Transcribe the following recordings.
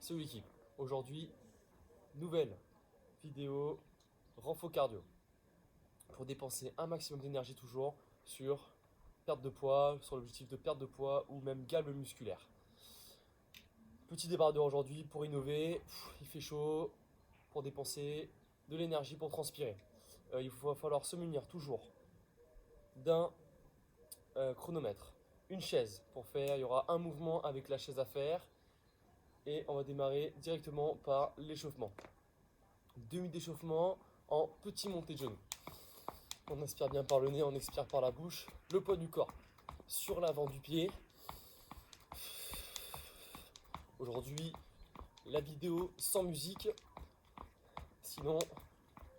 ce week-end. Aujourd'hui, nouvelle vidéo renfo cardio pour dépenser un maximum d'énergie toujours sur perte de poids, sur l'objectif de perte de poids ou même galbe musculaire. Petit débardeur aujourd'hui pour innover, il fait chaud, pour dépenser de l'énergie pour transpirer. Il va falloir se munir toujours d'un chronomètre, une chaise pour faire, il y aura un mouvement avec la chaise à faire et on va démarrer directement par l'échauffement. Demi d'échauffement en petit monté de genoux. On inspire bien par le nez, on expire par la bouche. Le poids du corps sur l'avant du pied. Aujourd'hui, la vidéo sans musique. Sinon,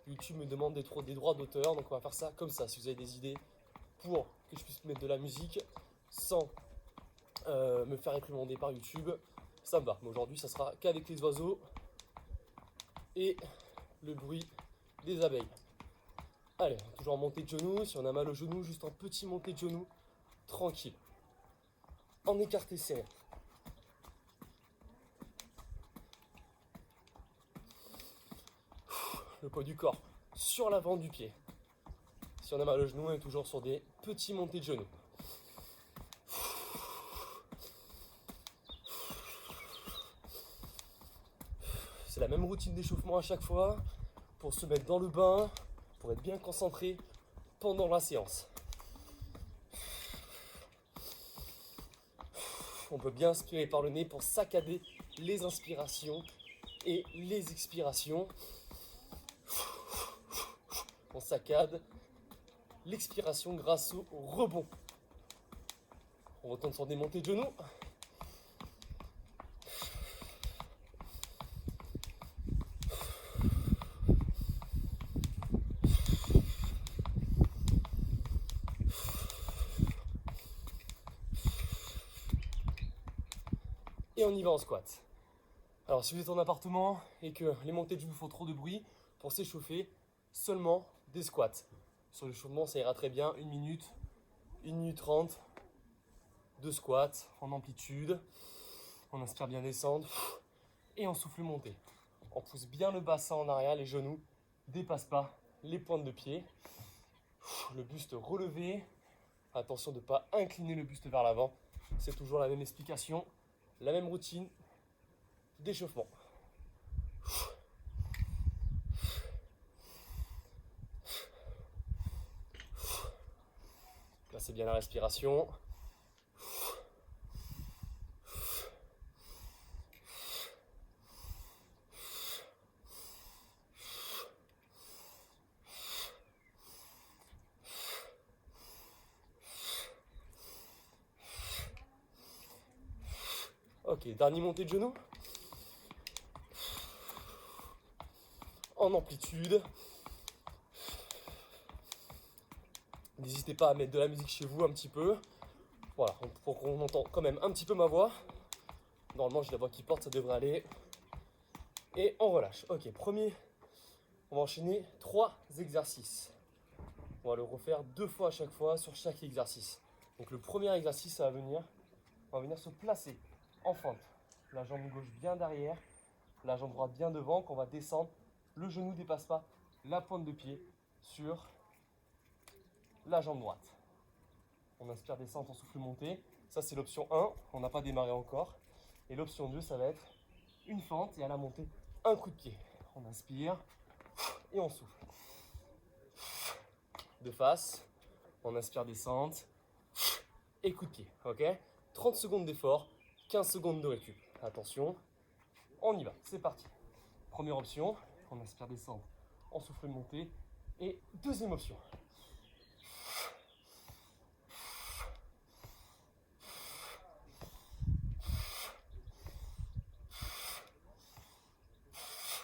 YouTube me demande des droits d'auteur. Donc on va faire ça comme ça. Si vous avez des idées pour que je puisse mettre de la musique sans me faire réprimander par YouTube, ça me va. Mais aujourd'hui, ça sera qu'avec les oiseaux et le bruit des abeilles. Allez, toujours en montée de genoux. Si on a mal au genou, juste en petit montée de genoux, tranquille. En écarté serré. Le poids du corps sur l'avant du pied. Si on a mal au genou, on est toujours sur des petits montées de genoux. C'est la même routine d'échauffement à chaque fois pour se mettre dans le bain, pour être bien concentré pendant la séance. On peut bien inspirer par le nez pour saccader les inspirations et les expirations. On saccade l'expiration grâce au rebond. On retourne sur des montées de genoux. Et on y va en squat. Alors si vous êtes en appartement et que les montées de genoux font trop de bruit, pour s'échauffer, seulement des squats. Sur l'échauffement, ça ira très bien, 1 minute 30 de squats en amplitude. On inspire bien descendre et on souffle monter. On pousse bien le bassin en arrière, les genoux ne dépassent pas les pointes de pied. Le buste relevé. Attention de ne pas incliner le buste vers l'avant. C'est toujours la même explication, la même routine d'échauffement. Placez bien la respiration. Ok, dernier montée de genoux. En amplitude. N'hésitez pas à mettre de la musique chez vous un petit peu. Voilà, pour qu'on entende quand même un petit peu ma voix. Normalement, j'ai la voix qui porte, ça devrait aller. Et on relâche. Ok, premier, on va enchaîner 3 exercices. On va le refaire 2 fois à chaque fois sur chaque exercice. Donc le premier exercice, on va venir se placer en fente. La jambe gauche bien derrière, la jambe droite bien devant, qu'on va descendre. Le genou ne dépasse pas la pointe de pied sur la jambe droite. On inspire, descente, on souffle, monter. Ça, c'est l'option 1. On n'a pas démarré encore. Et l'option 2, ça va être une fente et à la montée, un coup de pied. On inspire et on souffle. De face, on inspire, descente et coup de pied. Ok, 30 secondes d'effort, 15 secondes de récup. Attention, on y va. C'est parti. Première option, on inspire, descente, on souffle, monter. Et deuxième option.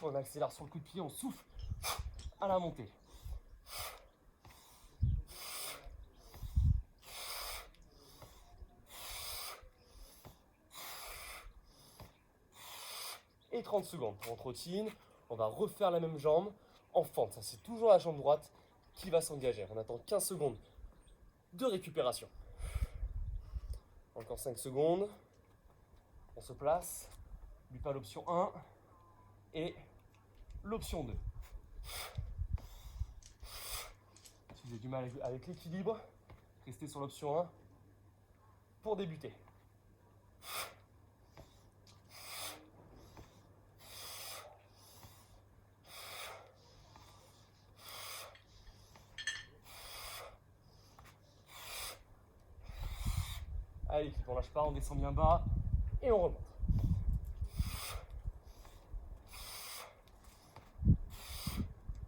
On accélère sur le coup de pied, on souffle à la montée. Et 30 secondes. On trottine, on va refaire la même jambe en fente. C'est toujours la jambe droite qui va s'engager. On attend 15 secondes de récupération. Encore 5 secondes. On se place. N'oublie pas l'option 1 et l'option 2. Si vous avez du mal avec l'équilibre, restez sur l'option 1 pour débuter. Allez, on lâche pas, on descend bien bas et on remonte.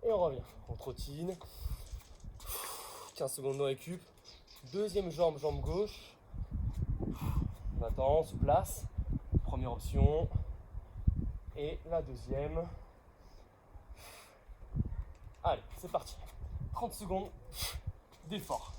Et on revient. On trottine. 15 secondes de récup. Deuxième jambe, jambe gauche. On attend, on se place. Première option. Et la deuxième. Allez, c'est parti. 30 secondes d'effort.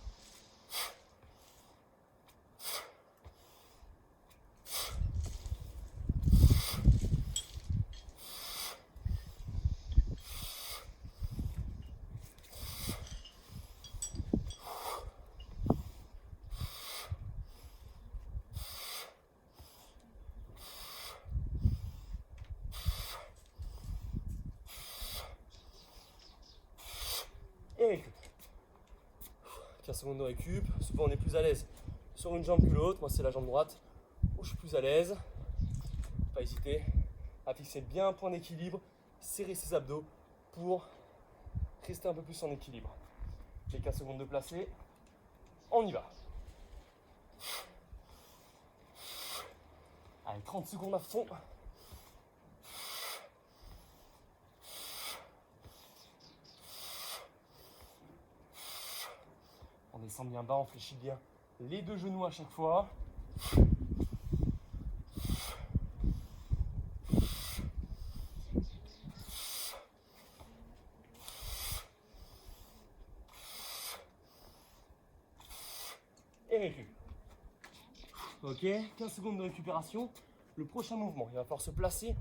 Et récup. 15 secondes de récup. Souvent on est plus à l'aise sur une jambe que l'autre. Moi c'est la jambe droite où je suis plus à l'aise. Pas hésiter à fixer bien un point d'équilibre, serrer ses abdos pour rester un peu plus en équilibre. J'ai 15 secondes de placer. On y va. Allez, 30 secondes à fond. On descend bien bas, on fléchit bien les deux genoux à chaque fois. Et récup. Ok, 15 secondes de récupération. Le prochain mouvement, il va falloir se placer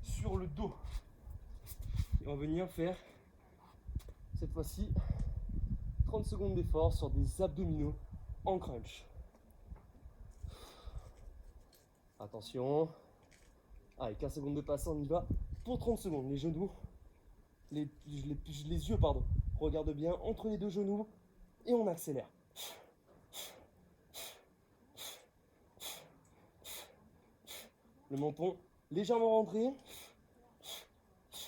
sur le dos. Et on va venir faire, cette fois-ci, 30 secondes d'effort sur des abdominaux en crunch. Attention. Allez, 15 secondes de passe, on y va. Pour 30 secondes, les genoux, les yeux, regarde bien entre les deux genoux et on accélère. Le menton légèrement rentré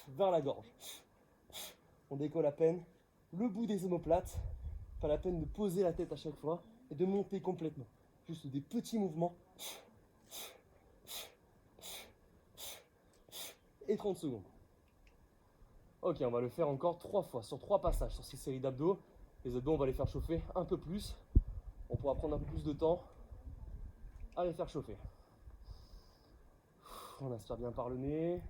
vers la gorge. On décolle à peine le bout des omoplates. Pas la peine de poser la tête à chaque fois et de monter complètement. Juste des petits mouvements. Et 30 secondes. Ok, on va le faire encore 3 fois sur 3 passages sur ces séries d'abdos. Les abdos, on va les faire chauffer un peu plus. On pourra prendre un peu plus de temps à les faire chauffer. On inspire bien par le nez.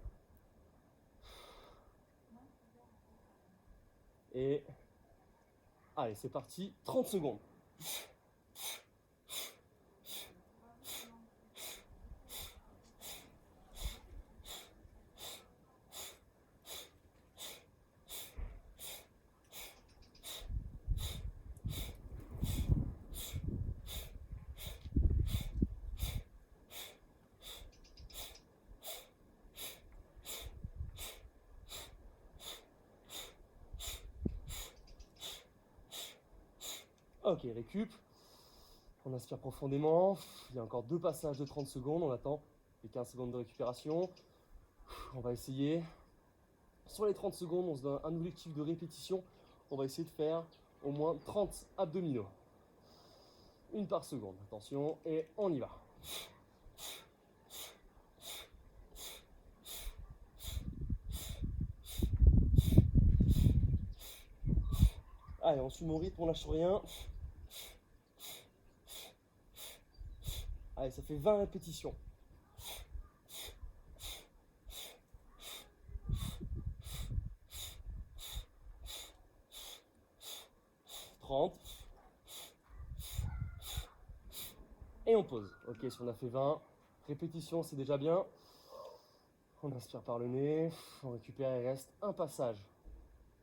Et allez, c'est parti, 30 secondes. Ok, récup. On inspire profondément. Il y a encore 2 passages de 30 secondes. On attend les 15 secondes de récupération. On va essayer. Sur les 30 secondes, on se donne un objectif de répétition. On va essayer de faire au moins 30 abdominaux. 1 par seconde. Attention, et on y va. Allez, on suit mon rythme, on lâche rien. Allez, ça fait 20 répétitions. Et on pose. Ok, si on a fait 20 répétitions, c'est déjà bien. On inspire par le nez, on récupère, il reste un passage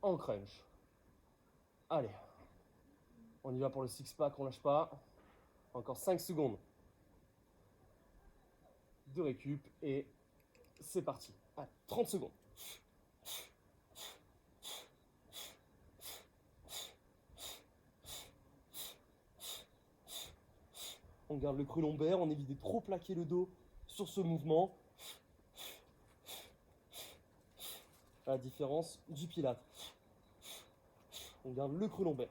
en crunch. Allez, on y va pour le six-pack, on lâche pas. Encore 5 secondes de récup et C'est parti. Allez, 30 secondes. On garde le creux lombaire, on évite de trop plaquer le dos sur ce mouvement. À la différence du pilate. On garde le creux lombaire.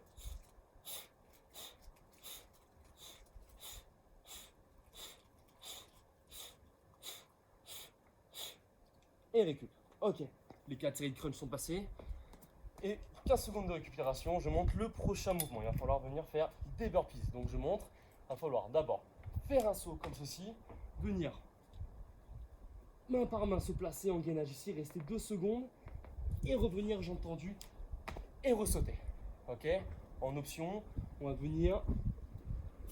Et récup. Ok, les 4 séries de crunch sont passées. Et 15 secondes de récupération, je montre le prochain mouvement. Il va falloir venir faire des burpees. Donc je montre, il va falloir d'abord faire un saut comme ceci, venir main par main se placer en gainage ici, rester 2 secondes et revenir jambes tendues et ressauter. Ok, en option, on va venir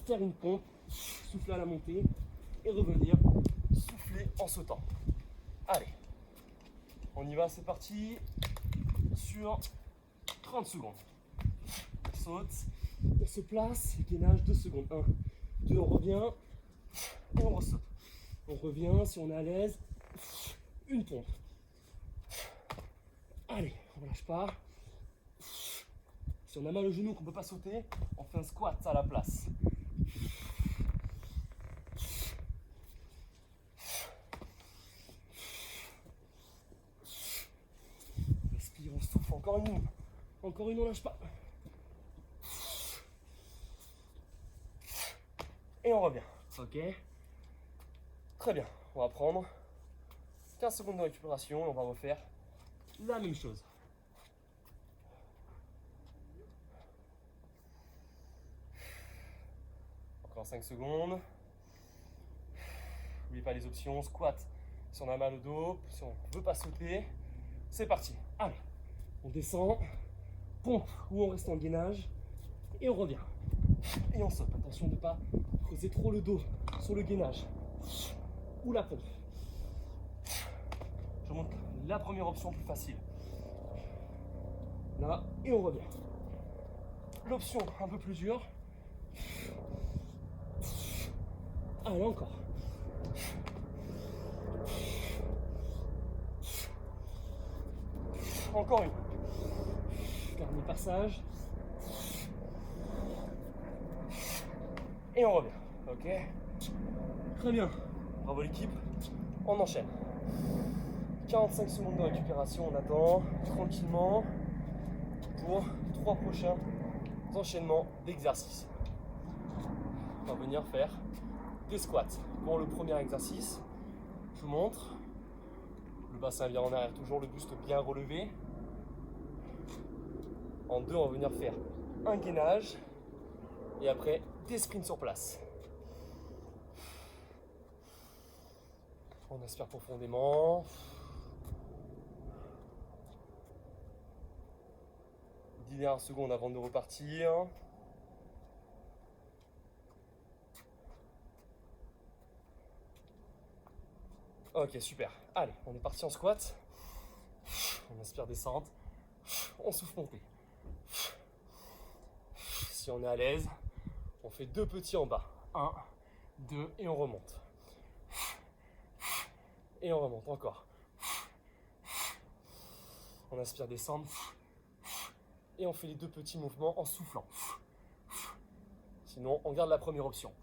faire une pompe, souffler à la montée et revenir souffler en sautant. Allez, on y va, c'est parti. Sur 30 secondes. On saute, on se place, gainage 2 secondes. 1, 2, on revient et on ressaute. On revient, si on est à l'aise, une pompe. Allez, on lâche pas. Si on a mal au genou qu'on ne peut pas sauter, on fait un squat à la place. Respire, on souffle, encore une. Encore une, on lâche pas. Et on revient. Ok. Très bien. On va prendre 15 secondes de récupération et on va refaire la même chose. Encore 5 secondes. N'oubliez pas les options. Squat si on a mal au dos, si on ne veut pas sauter. C'est parti. Allez. On descend. Pompe ou on reste en gainage. Et on revient. Et on saute. Attention de ne pas creuser trop le dos sur le gainage ou la pompe. Je montre la première option plus facile. Là, et on revient. L'option un peu plus dure. Allez, encore. Encore une. Dernier passage. Et on revient. Ok. Très bien. Bravo l'équipe. On enchaîne. 45 secondes de récupération. On attend tranquillement pour 3 prochains enchaînements d'exercices. On va venir faire des squats. Pour le premier exercice, je vous montre. Le bassin vient en arrière, toujours le buste bien relevé. En 2, on va venir faire un gainage et après des sprints sur place. On aspire profondément. 10 dernières secondes avant de repartir. Ok, super. Allez, on est parti en squat. On inspire descente. On souffle montée. Si on est à l'aise, on fait 2 petits en bas. 1, 2 et on remonte. Et on remonte encore. On inspire descendre. Et on fait les 2 petits mouvements en soufflant. Sinon, on garde la première option.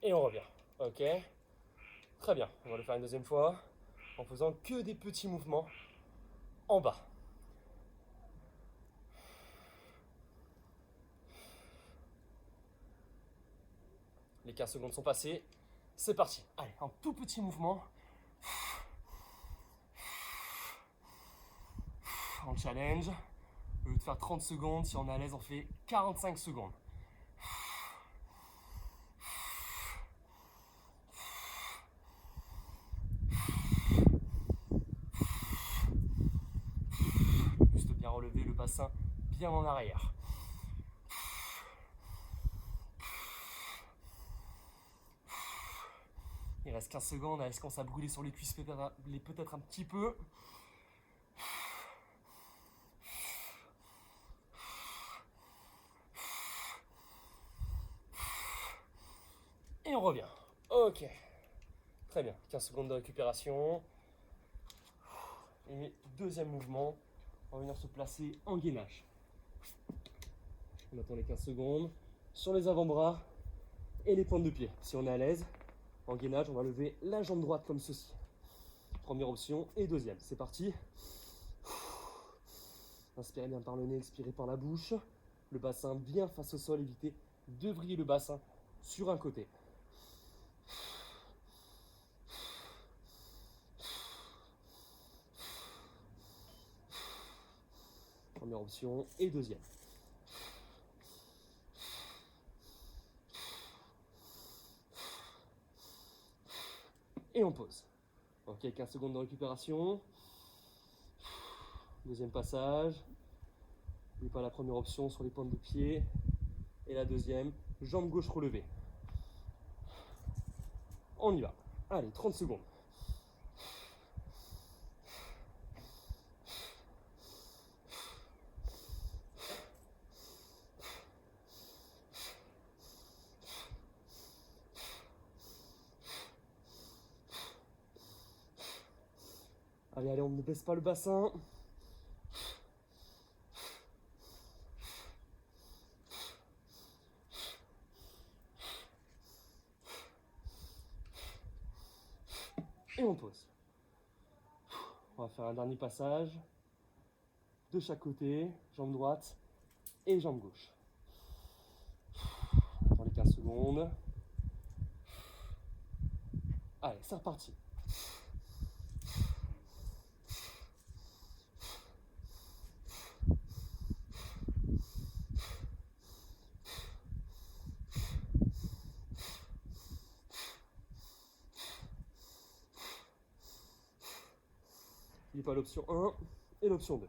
Et on revient. Ok. Très bien. On va le faire une deuxième fois en faisant que des petits mouvements en bas. Les 15 secondes sont passées. C'est parti. Allez, un tout petit mouvement. On challenge. Au lieu de faire 30 secondes, si on est à l'aise, on fait 45 secondes. Juste bien relever le bassin bien en arrière. Il reste 15 secondes, est-ce qu'on s'est brûlé sur les cuisses peut-être un petit peu. on revient. Ok. Très bien. 15 secondes de récupération. Et deuxième mouvement. On va venir se placer en gainage. On attend les 15 secondes. Sur les avant-bras et les pointes de pied. Si on est à l'aise, en gainage, on va lever la jambe droite comme ceci. Première option et deuxième. C'est parti. Inspirez bien par le nez, expirez par la bouche. Le bassin bien face au sol, évitez de vriller le bassin sur un côté. Première option et deuxième. Et on pose. Ok, 15 secondes de récupération. Deuxième passage. N'oubliez pas la première option sur les pointes de pied. Et la deuxième, jambe gauche relevée. On y va. Allez, 30 secondes. Allez, allez, on ne baisse pas le bassin. Et on pose. On va faire un dernier passage. De chaque côté, jambe droite et jambe gauche. On attend les 15 secondes. Allez, c'est reparti. Il n'y a pas l'option 1 et l'option 2.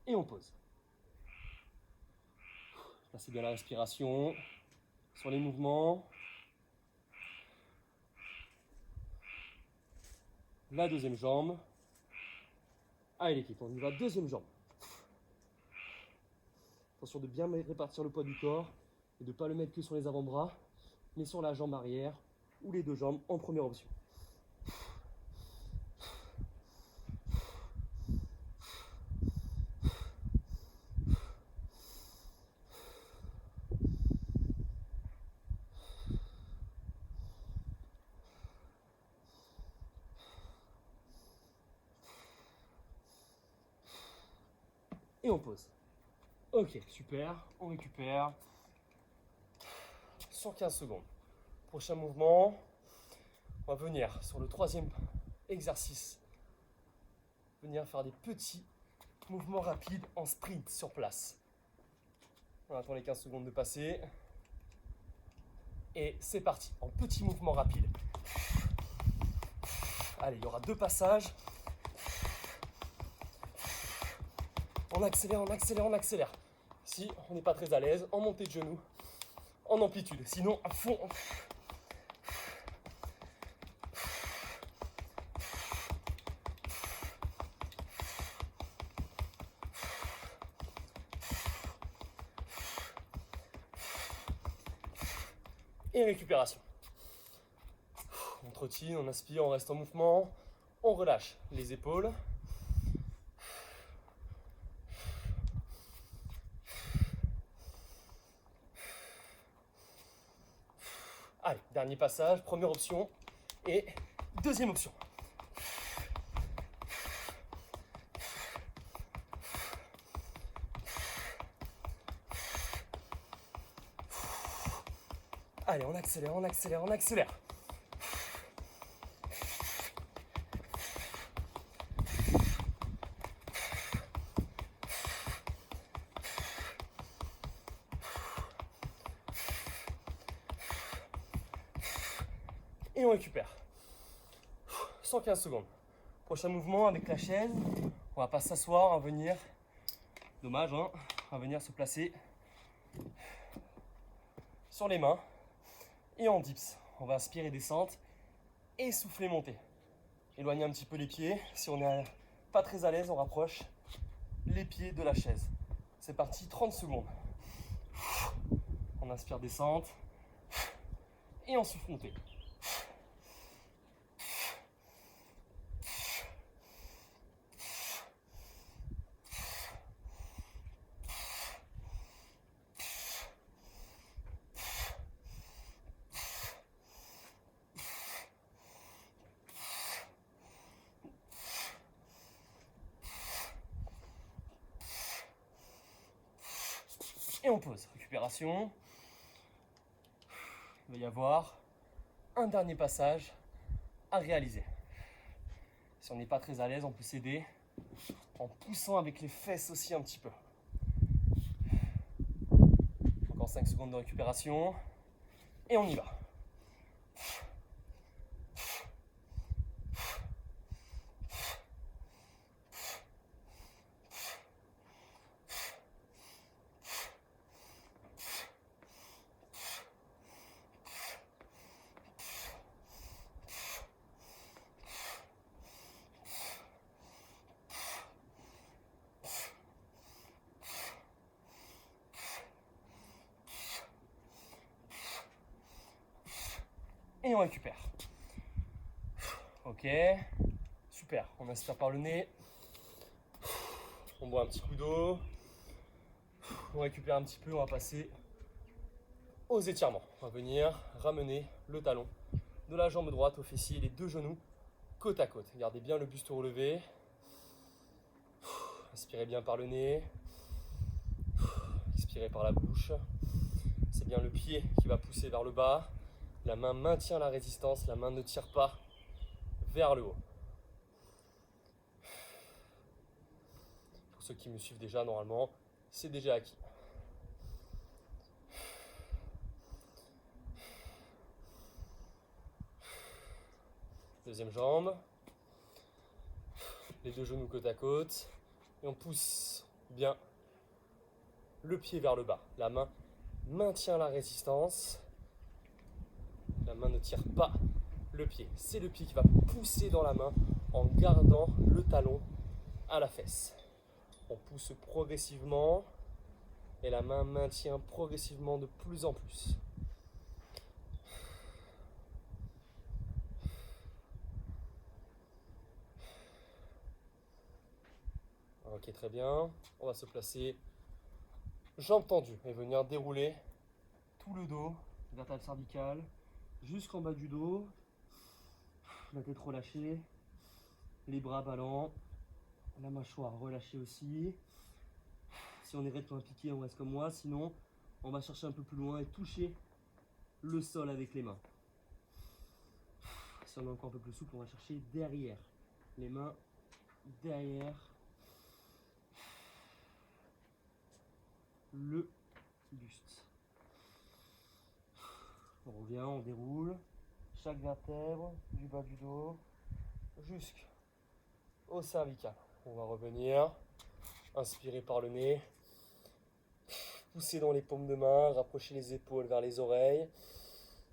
Et on pose. Placez bien la respiration sur les mouvements. La deuxième jambe. Allez l'équipe, on y va, deuxième jambe. Attention de bien répartir le poids du corps et de ne pas le mettre que sur les avant-bras, mais sur la jambe arrière ou les deux jambes en première option. Et on pose. Ok, super, on récupère. Sur 15 secondes. Prochain mouvement, on va venir sur le troisième exercice. Venir faire des petits mouvements rapides en sprint sur place. On attend les 15 secondes de passer. Et c'est parti, en petits mouvements rapides. Allez, il y aura deux passages. On accélère, on accélère, on accélère. Si on n'est pas très à l'aise, en montée de genoux, en amplitude. Sinon, à fond. Et récupération. On trottine, on inspire, on reste en mouvement. On relâche les épaules. Allez, dernier passage, première option et deuxième option. Allez, on accélère, on accélère, on accélère. Et on récupère. 115 secondes. Prochain mouvement avec la chaise. On va pas s'asseoir, on va venir. Dommage, hein. On va venir se placer sur les mains et en dips. On va inspirer descente et souffler monter. Éloigner un petit peu les pieds si on n'est pas très à l'aise, on rapproche les pieds de la chaise. C'est parti, 30 secondes. On inspire, descente. Et on souffle, montée. Et on pose, récupération. Il va y avoir un dernier passage à réaliser. Si on n'est pas très à l'aise, on peut s'aider en poussant avec les fesses aussi un petit peu. Encore 5 secondes de récupération. Et on y va. Et on récupère. Ok, super. On inspire par le nez. On boit un petit coup d'eau. On récupère un petit peu. On va passer aux étirements. On va venir ramener le talon de la jambe droite au fessier, les deux genoux côte à côte. Gardez bien le buste relevé. Inspirez bien par le nez. Expirez par la bouche. C'est bien le pied qui va pousser vers le bas. La main maintient la résistance, la main ne tire pas vers le haut. Pour ceux qui me suivent déjà, normalement, c'est déjà acquis. Deuxième jambe. Les deux genoux côte à côte. Et on pousse bien le pied vers le bas. La main maintient la résistance. La main ne tire pas le pied. C'est le pied qui va pousser dans la main en gardant le talon à la fesse. On pousse progressivement et la main maintient progressivement de plus en plus. Ok, très bien. On va se placer jambes tendues et venir dérouler tout le dos, vertèbre cervicale, jusqu'en bas du dos. La tête relâchée, les bras ballants, la mâchoire relâchée aussi. Si on est raide comme un piqué, on reste comme moi. Sinon, on va chercher un peu plus loin et toucher le sol avec les mains. Si on est encore un peu plus souple, on va chercher derrière. Les mains derrière le buste. On revient, on déroule chaque vertèbre du bas du dos jusqu'au cervical. On va revenir, inspirer par le nez, pousser dans les paumes de main, rapprocher les épaules vers les oreilles,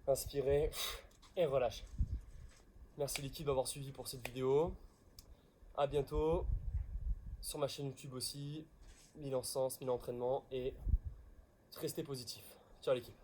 inspirer et relâcher. Merci l'équipe d'avoir suivi pour cette vidéo. À bientôt sur ma chaîne YouTube aussi. 1000 en sens, 1000 entraînements et restez positif. Ciao l'équipe.